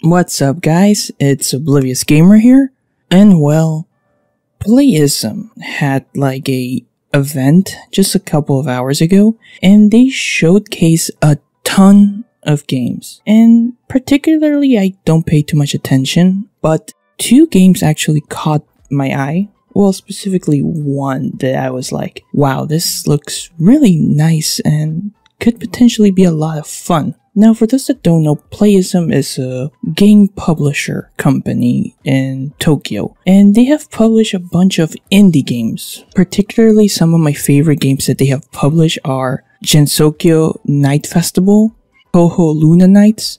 What's up guys, it's Oblivious Gamer here, and well, Playism had like a event just a couple of hours ago, and they showcased a ton of games, and particularly I don't pay too much attention, but two games actually caught my eye. Well, specifically one that I was like, wow, this looks really nice and could potentially be a lot of fun. Now, for those that don't know, Playism is a game publisher company in Tokyo, and they have published a bunch of indie games. Particularly, some of my favorite games that they have published are Gensokyo Night Festival, Toho Luna Nights,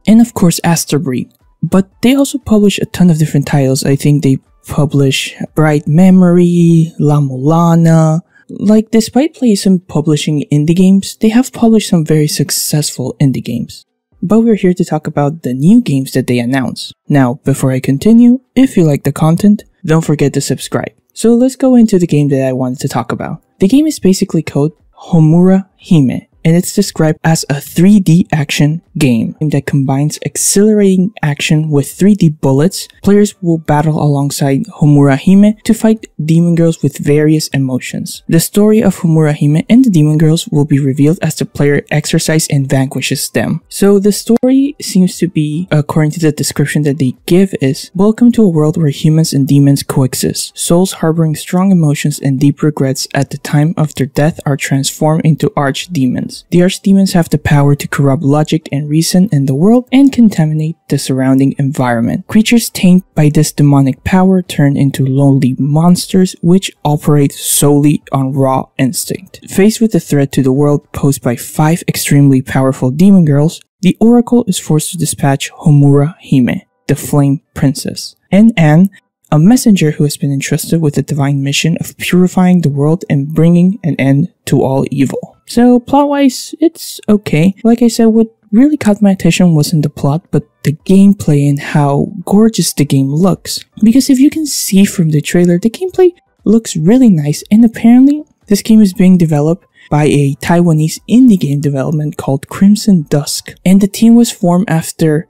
and of course Astro Breed. But they also publish a ton of different titles. I think they publish Bright Memory, La Mulana. Like, despite Playism publishing indie games, they have published some very successful indie games. But we're here to talk about the new games that they announced. Now, before I continue, if you like the content, don't forget to subscribe. So let's go into the game that I wanted to talk about. The game is basically called Homura Hime, and it's described as a 3D action game that combines accelerating action with 3D bullets. Players will battle alongside Homura Hime to fight demon girls with various emotions. The story of Homura Hime and the demon girls will be revealed as the player exercises and vanquishes them. So the story seems to be, according to the description that they give, is welcome to a world where humans and demons coexist. Souls harboring strong emotions and deep regrets at the time of their death are transformed into archdemons. The archdemons have the power to corrupt logic and reason in the world and contaminate the surrounding environment. Creatures tainted by this demonic power turn into lonely monsters which operate solely on raw instinct. Faced with the threat to the world posed by 5 extremely powerful demon girls, the Oracle is forced to dispatch Homura Hime, the Flame Princess, and Anne, a messenger who has been entrusted with the divine mission of purifying the world and bringing an end to all evil. So plot-wise, it's okay. Like I said, what really caught my attention wasn't the plot, but the gameplay and how gorgeous the game looks. Because if you can see from the trailer, the gameplay looks really nice, and apparently this game is being developed by a Taiwanese indie game development called Crimson Dusk. And the team was formed after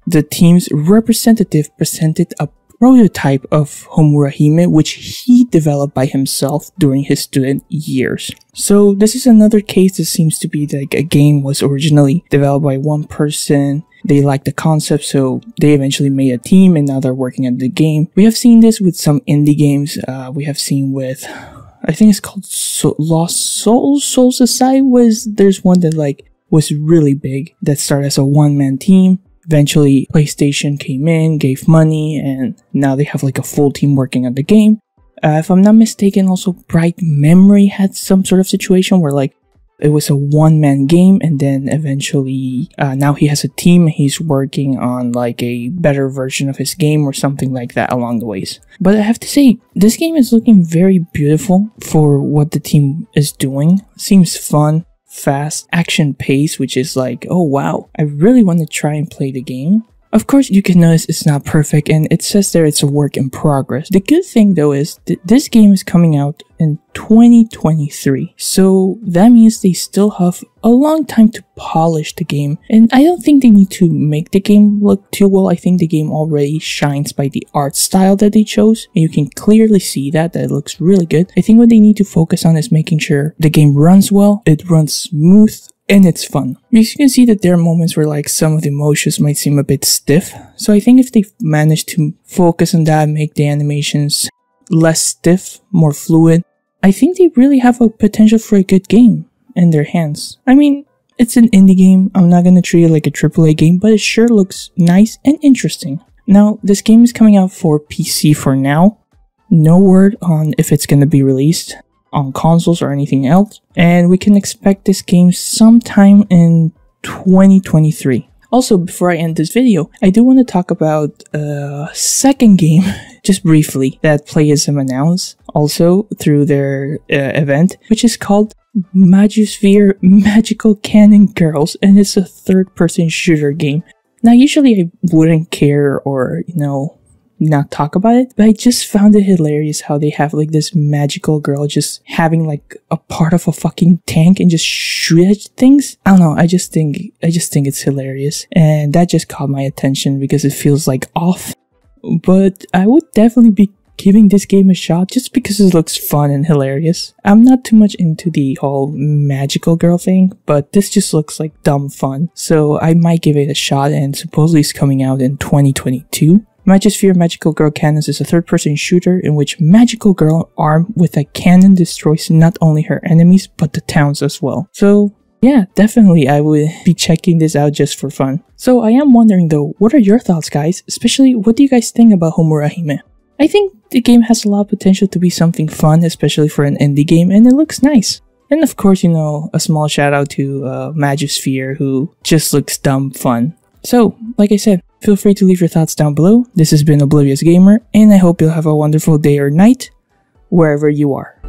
the team's representative, presented a prototype of Homura Hime, which he developed by himself during his student years. So this is another case that seems to be like a game was originally developed by one person. They liked the concept, so they eventually made a team, and now they're working on the game. We have seen this with some indie games. We have seen with, I think it's called Lost Souls. Soul Society there's one that like was really big that started as a one-man team. Eventually, PlayStation came in, gave money, and now they have like a full team working on the game. If I'm not mistaken, also Bright Memory had some sort of situation where like it was a one-man game, and then eventually now he has a team and he's working on like a better version of his game or something like that along the ways. But I have to say, this game is looking very beautiful for what the team is doing. Seems fun. Fast action pace, which is like, oh wow, I really want to try and play the game. Of course, you can notice it's not perfect, and it says there it's a work in progress. The good thing though is that this game is coming out in 2023, so that means they still have a long time to polish the game, and I don't think they need to make the game look too well. I think the game already shines by the art style that they chose, and you can clearly see that it looks really good. I think what they need to focus on is making sure the game runs well, it runs smooth, and it's fun. Because you can see that there are moments where like some of the emotions might seem a bit stiff. So I think if they manage to focus on that, make the animations less stiff, more fluid, I think they really have a potential for a good game in their hands. I mean, it's an indie game. I'm not gonna treat it like a AAA game, but it sure looks nice and interesting. Now, this game is coming out for PC for now. No word on if it's gonna be released on consoles or anything else, and we can expect this game sometime in 2023. Also, before I end this video, I do want to talk about a second game, just briefly, that Playism announced also through their event, which is called Magusphere Magical Cannon Girls, and it's a third-person shooter game. Now, usually I wouldn't care or, not talk about it, but I just found it hilarious how they have like this magical girl just having like a part of a fucking tank and just shoot at things. I don't know, I just think it's hilarious, and that just caught my attention because it feels like off. But I would definitely be giving this game a shot just because it looks fun and hilarious. I'm not too much into the whole magical girl thing, but this just looks like dumb fun, so I might give it a shot, and supposedly it's coming out in 2022. Magusphere Magical Girl Cannons is a third-person shooter in which Magical Girl armed with a cannon destroys not only her enemies but the towns as well. So yeah, definitely I would be checking this out just for fun. So I am wondering though, what are your thoughts, guys? Especially, what do you guys think about Homura Hime? I think the game has a lot of potential to be something fun, especially for an indie game, and it looks nice. And of course, you know, a small shout out to Magusphere, who just looks dumb fun. So, like I said, feel free to leave your thoughts down below. This has been Oblivious Gamer, and I hope you'll have a wonderful day or night, wherever you are.